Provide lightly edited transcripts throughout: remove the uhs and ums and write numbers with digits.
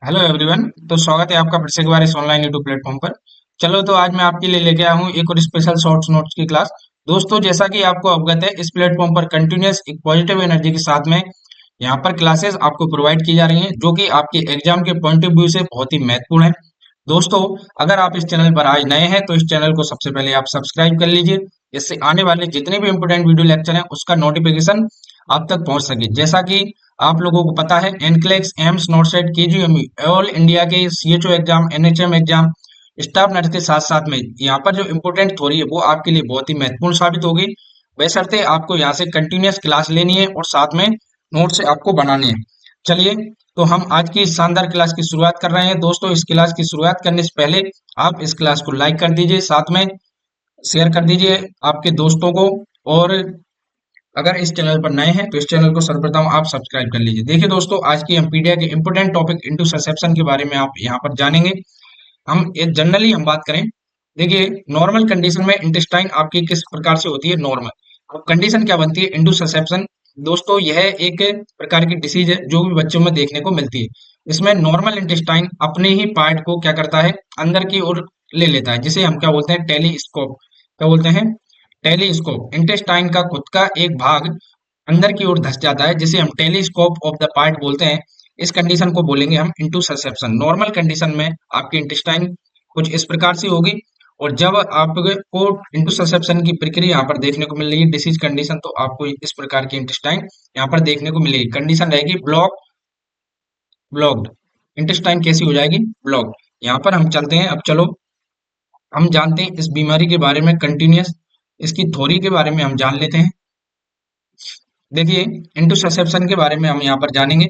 Hello everyone. तो स्वागत है आपका फिर से एक बार इस ऑनलाइन यूट्यूब प्लेटफॉर्म पर। चलो तो आज मैं आपके लिए लेके आया हूँ एक और स्पेशल शॉर्ट्स नोट्स की क्लास। दोस्तों, जैसा कि आपको अवगत है, इस प्लेटफॉर्म पर कंटिन्यूअस एक पॉजिटिव एनर्जी के साथ में यहाँ पर क्लासेस आपको प्रोवाइड की जा रही हैं, जो कि आपके एग्जाम के पॉइंट ऑफ व्यू से बहुत ही महत्वपूर्ण है। दोस्तों, अगर आप इस चैनल पर आज नए हैं तो इस चैनल को सबसे पहले आप सब्सक्राइब कर लीजिए, जिससे आने वाले जितने भी इंपोर्टेंट वीडियो लेक्चर हैं उसका नोटिफिकेशन आप तक पहुंच सके। जैसा कि आप लोगों को पता है, NCLEX, AIIMS, NORCET, KGMU, all India के CHO exam, NHM exam, staff nurse के साथ साथ में यहाँ पर जो इम्पोर्टेंट थ्योरी है वो आपके लिए बहुत ही महत्वपूर्ण साबित होगी। बशर्ते आपको यहाँ से कंटिन्यूअस क्लास लेनी है और साथ में नोट्स आपको बनाने हैं। चलिए, तो हम आज की इस शानदार क्लास की शुरुआत कर रहे हैं। दोस्तों, इस क्लास की शुरुआत करने से पहले आप इस क्लास को लाइक कर दीजिए, साथ में शेयर कर दीजिए आपके दोस्तों को। और अगर इस चैनल पर नए हैं तो इस चैनल को सर्वप्रथम आप सब्सक्राइब कर लीजिए। देखिए दोस्तों, आज की हम पीडीएफ के इंपोर्टेंट टॉपिक इंटू ससेप्शन के बारे में आप यहाँ पर जानेंगे। हम जनरली हम बात करें, देखिए नॉर्मल कंडीशन में इंटेस्टाइन आपकी किस प्रकार से होती है। नॉर्मल अब कंडीशन क्या बनती है, इंटू ससेप्शन। दोस्तों, यह एक प्रकार की डिसीज है जो भी बच्चों में देखने को मिलती है। इसमें नॉर्मल इंटेस्टाइन अपने ही पार्ट को क्या करता है, अंदर की ओर ले लेता है, जिसे हम क्या बोलते हैं, टेलीस्कोप। क्या बोलते हैं? टेलीस्कोप। इंटेस्टाइन का खुद का एक भाग अंदर की ओर धस जाता है, जिसे हम टेलीस्कोप ऑफ द पार्ट बोलते हैं। इस कंडीशन को बोलेंगे हम इंटू ससेप्शन। नॉर्मल कंडीशन में आपकी इंटेस्टाइन कुछ इस प्रकार से होगी, और जब आपको इंटू ससेप्शन की प्रक्रिया यहाँ पर देखने को मिल रही है, डिसीज कंडीशन, तो आपको इस प्रकार की इंटेस्टाइन यहाँ पर देखने को मिलेगी। कंडीशन रहेगी ब्लॉक्ड। इंटेस्टाइन कैसी हो जाएगी? ब्लॉक्ड। यहाँ पर हम चलते हैं, अब चलो हम जानते हैं इस बीमारी के बारे में कंटिन्यूअस, इसकी थ्योरी के बारे में हम जान लेते हैं। देखिए, इंटू ससेप्शन के बारे में हम यहाँ पर जानेंगे।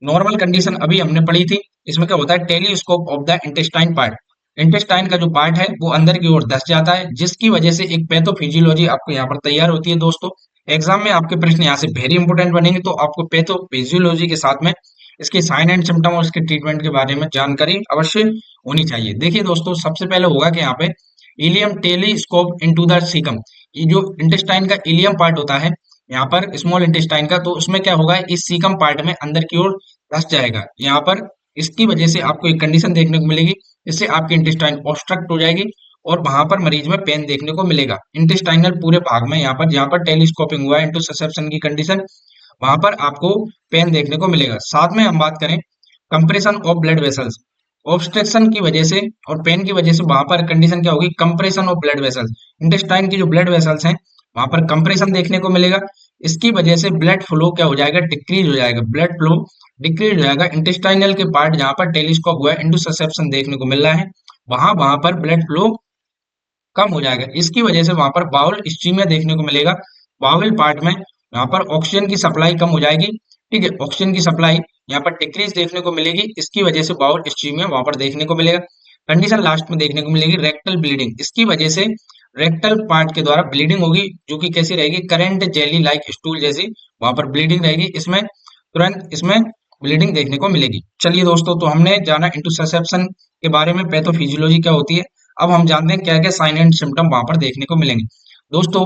नॉर्मल कंडीशन अभी हमने पढ़ी थी। इसमें क्या होता है, telescope of the intestine part. Intestine का जो पार्ट है वो अंदर की ओर धस जाता है, जिसकी वजह से एक पैथोफिजियोलॉजी आपको यहाँ पर तैयार होती है। दोस्तों, एग्जाम में आपके प्रश्न यहाँ से वेरी इंपोर्टेंट बनेंगे, तो आपको पैथोफिजियोलॉजी के साथ में इसके साइन एंड सिम्टम और इसके ट्रीटमेंट के बारे में जानकारी अवश्य होनी चाहिए। देखिए दोस्तों, सबसे पहले होगा कि यहाँ पे ileum telescope into the caecum. ये जो इंटेस्टाइन का इलियम पार्ट होता है यहाँ पर, स्मॉल इंटेस्टाइन का, तो उसमें क्या होगा, इस सीकम पार्ट में अंदर की ओर धस जाएगा यहाँ पर। इसकी वजह से आपको एक कंडीशन देखने को मिलेगी, इससे आपकी इंटेस्टाइन ऑब्स्ट्रक्ट हो जाएगी और वहां पर मरीज में पेन देखने को मिलेगा इंटेस्टाइनल पूरे भाग में। यहाँ पर जहाँ पर टेलीस्कोपिंग हुआ है इंटू ससेप्शन की कंडीशन, वहां पर आपको पेन देखने को मिलेगा। साथ में हम बात करें compression of blood vessels, obstruction की वजह से और पेन की वजह से वहां पर कंडीशन क्या होगी, compression of blood vessels. Intestine की जो ब्लड वेसल्स हैं वहां पर कंप्रेशन देखने को मिलेगा। इसकी वजह से ब्लड फ्लो क्या हो जाएगा, डिक्रीज हो जाएगा। ब्लड फ्लो डिक्रीज हो जाएगा। इंटेस्टाइनल के पार्ट जहां पर टेलीस्कोप हुआ है इंटू ससेप्शन देखने को मिल रहा है, वहां वहां पर ब्लड फ्लो कम हो जाएगा। इसकी वजह से वहां पर बाउल स्टीमिया देखने को मिलेगा। बाउल पार्ट में यहाँ पर ऑक्सीजन की सप्लाई कम हो जाएगी। ठीक है, ऑक्सीजन की सप्लाई यहाँ पर डिक्रीज देखने को मिलेगी। इसकी वजह से बाउल स्टीमिया वहां पर देखने को मिलेगा। कंडीशन लास्ट में देखने को मिलेगी रेक्टल ब्लीडिंग। इसकी वजह से रेक्टल पार्ट के द्वारा ब्लीडिंग होगी, जो कि कैसी रहेगी, करंट जेली लाइक स्टूल जैसी वहां पर ब्लीडिंग रहेगी। इसमें तुरंत इसमें ब्लीडिंग देखने को मिलेगी। चलिए दोस्तों, तो हमने जाना इंटू ससेप्शन के बारे में, पैथोफिजियोलॉजी क्या होती है। अब हम जानते हैं क्या क्या साइन एंड सिम्टम वहां पर देखने को मिलेंगे। दोस्तों,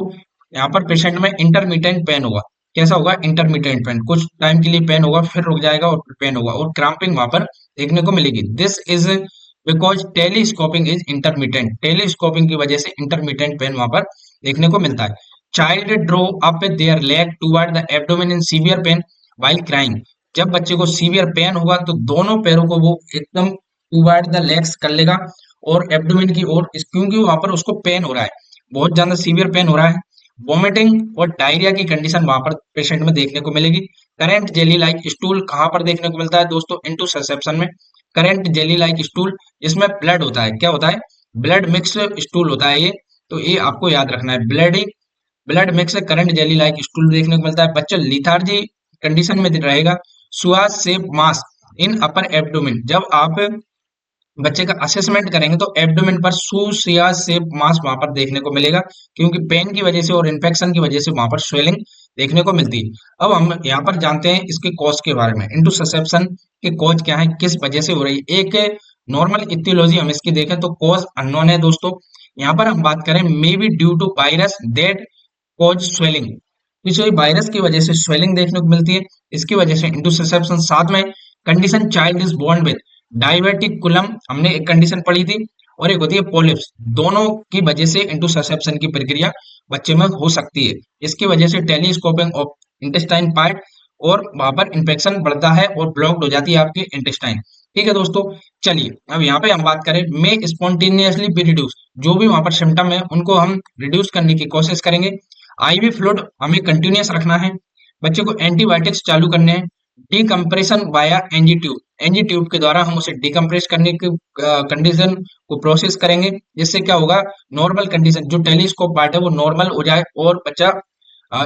यहाँ पर पेशेंट में इंटरमिटेंट पेन होगा। कैसा होगा? इंटरमिटेंट पेन, कुछ टाइम के लिए पेन होगा, फिर रुक जाएगा और फिर पेन होगा, और क्रैम्पिंग वहां पर देखने को मिलेगी। This is because telescoping is intermittent. Telescoping की वजह से इंटरमिटेंट पेन वहां पर देखने को मिलता है। Child draw up their leg toward the abdomen in severe pain while crying. जब बच्चे को सीवियर पेन होगा तो दोनों पैरों को वो एकदम टुवर्ड द लेग्स कर लेगा और एब्डोमेन की ओर, क्योंकि वहां पर उसको पेन हो रहा है, बहुत ज्यादा सीवियर पेन हो रहा है। वोमिटिंग और डायरिया की कंडीशन वहां पर पेशेंट में देखने को मिलेगी। करेंट जेली लाइक स्टूल कहां पर देखने को मिलता है दोस्तों? इंटू ससेप्शन में। करेंट जेली लाइक स्टूल, जिसमें ब्लड होता है, क्या होता है, ब्लड मिक्स स्टूल होता है ये। तो ये आपको याद रखना है, blood mix currant jelly like stool देखने को मिलता है। बच्चा लिथार्जी कंडीशन में रहेगा। सुआज सेप मास इन अपर एब्डोमेन। जब आप बच्चे का असेसमेंट करेंगे तो एब्डोमेन पर सूसिया सेप मास वहां पर देखने को मिलेगा, क्योंकि पेन की वजह से और इन्फेक्शन की वजह से वहां पर स्वेलिंग देखने को मिलती है। अब हम यहाँ पर जानते हैं इसके कॉज के बारे में। इंटू ससेप्शन के कॉज क्या है, किस वजह से हो रही है। एक नॉर्मल इथियोलॉजी हम इसकी देखें तो कॉज अननोन है दोस्तों। यहाँ पर हम बात करें, may be due to virus that cause swelling. किसी वायरस की वजह से स्वेलिंग देखने को मिलती है, इसकी वजह से इंटू ससेप्शन। साथ में condition child is born with diverticulum, हमने एक कंडीशन पढ़ी थी, और एक होती है पोलिप्स। दोनों की वजह से इंटरसेप्शन की प्रक्रिया बच्चे में हो सकती है। इसकी वजह से टेलीस्कोपिंग ऑफ इंटेस्टाइन पार्ट, और वहां पर इन्फेक्शन बढ़ता है और ब्लॉक्ड हो जाती है आपकी इंटेस्टाइन। ठीक है दोस्तों, चलिए अब यहाँ पे हम बात करें, मे स्पॉन्टेनियसली बी रिड्यूस, जो भी वहां पर सिम्टम है उनको हम रिड्यूस करने की कोशिश करेंगे। आईवी फ्लूइड हमें कंटिन्यूस रखना है, बच्चे को एंटीबायोटिक्स चालू करने हैं, decompression via NG tube, NG tube के द्वारा हम उसे डीकम्प्रेस करने की कंडीशन को प्रोसेस करेंगे, जिससे क्या होगा, नॉर्मल कंडीशन जो टेलीस्कोप पार्ट है वो नॉर्मल हो जाए और बच्चा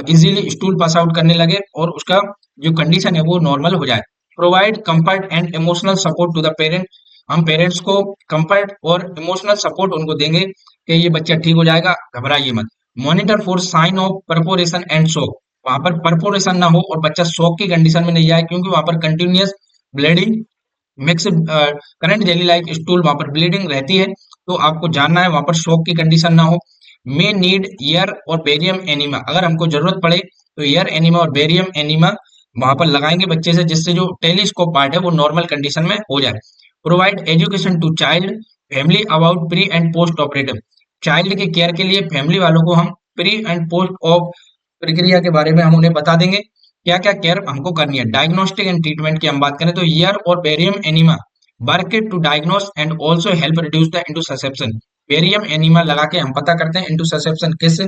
इजीली स्टूल पास आउट करने लगे और उसका जो कंडीशन है वो नॉर्मल हो जाए। Provide comfort and emotional support to the parent, हम पेरेंट्स को कंफर्ट और इमोशनल सपोर्ट उनको देंगे कि ये बच्चा ठीक हो जाएगा, घबराइए मत। Monitor for sign of perforation and shock, वहां पर परफोरेशन ना हो और बच्चा शॉक की कंडीशन में नहीं जाए, क्योंकि वहां पर continuous bleeding mix currant jelly like stool वहां पर ब्लीडिंग रहती है, तो आपको जानना है वहां पर शॉक की कंडीशन ना हो। मे नीड ईयर और बेरियम एनीमा, अगर हमको जरूरत पड़े तो ईयर एनीमा और बेरियम एनीमा वहां पर लगाएंगे बच्चे से, जिससे जो टेलीस्कोप पार्ट है वो नॉर्मल कंडीशन में हो जाए। Provide education to child family about pre and post operative, child के केयर के लिए फैमिली वालों को हम प्री एंड पोस्ट ऑफ प्रक्रिया के बारे में हम उन्हें बता देंगे, क्या क्या केयर हमको करनी है। डायग्नोस्टिक एंड ट्रीटमेंट की हम बात करें तो ईयर और barium enema work to diagnose and also help reduce the interception, barium enema लगा के हम पता करते हैं इंटरसेप्शन किस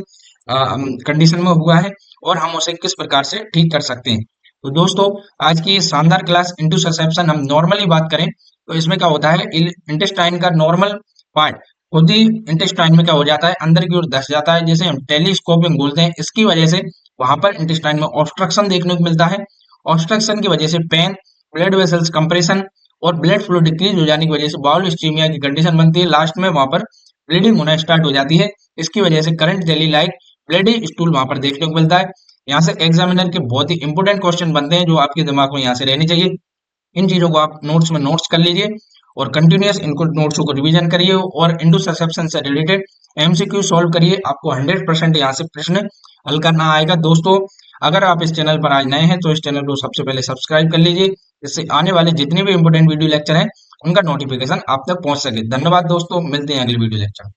कंडीशन में हुआ है और हम उसे किस प्रकार से ठीक कर सकते हैं। तो दोस्तों, आज की ये शानदार क्लास इंटरसेप्शन, हम नॉर्मली बात करें तो इसमें क्या होता है, इंटेस्टाइन का नॉर्मल पार्ट खुद ही इंटेस्टाइन में क्या हो जाता है, अंदर की ओर धस जाता है, जिसे हम टेलीस्कोपिंग बोलते हैं। इसकी वजह से वहां पर इंटेस्टाइन में ऑब्स्ट्रक्शन देखने को मिलता है। ऑब्स्ट्रक्शन की वजह से पेन, ब्लड वेसल्स कंप्रेशन और ब्लड फ्लो डिक्रीज हो जाने की वजह से बाउल स्टीमिया की कंडीशन बनती है। लास्ट में वहां पर ब्लीडिंग होना स्टार्ट हो जाती है। इसकी वजह से currant jelly like bloody stool वहां पर देखने को मिलता है। यहाँ से एग्जामिनर के बहुत ही इंपोर्टेंट क्वेश्चन बनते हैं जो आपके दिमाग में यहाँ से रहने चाहिए। इन चीजों को आप नोट्स में नोट्स कर लीजिए और कंटिन्यूअस इनको नोट्स को रिवीजन करिए और इंडोससेप्शन से रिलेटेड एमसीक्यू सॉल्व करिए। आपको 100% यहाँ से प्रश्न हल करना आएगा। दोस्तों, अगर आप इस चैनल पर आज नए हैं तो इस चैनल को सबसे पहले सब्सक्राइब कर लीजिए, जिससे आने वाले जितने भी इंपोर्टेंट वीडियो लेक्चर हैं उनका नोटिफिकेशन आप तक पहुंच सके। धन्यवाद दोस्तों, मिलते हैं अगले वीडियो लेक्चर।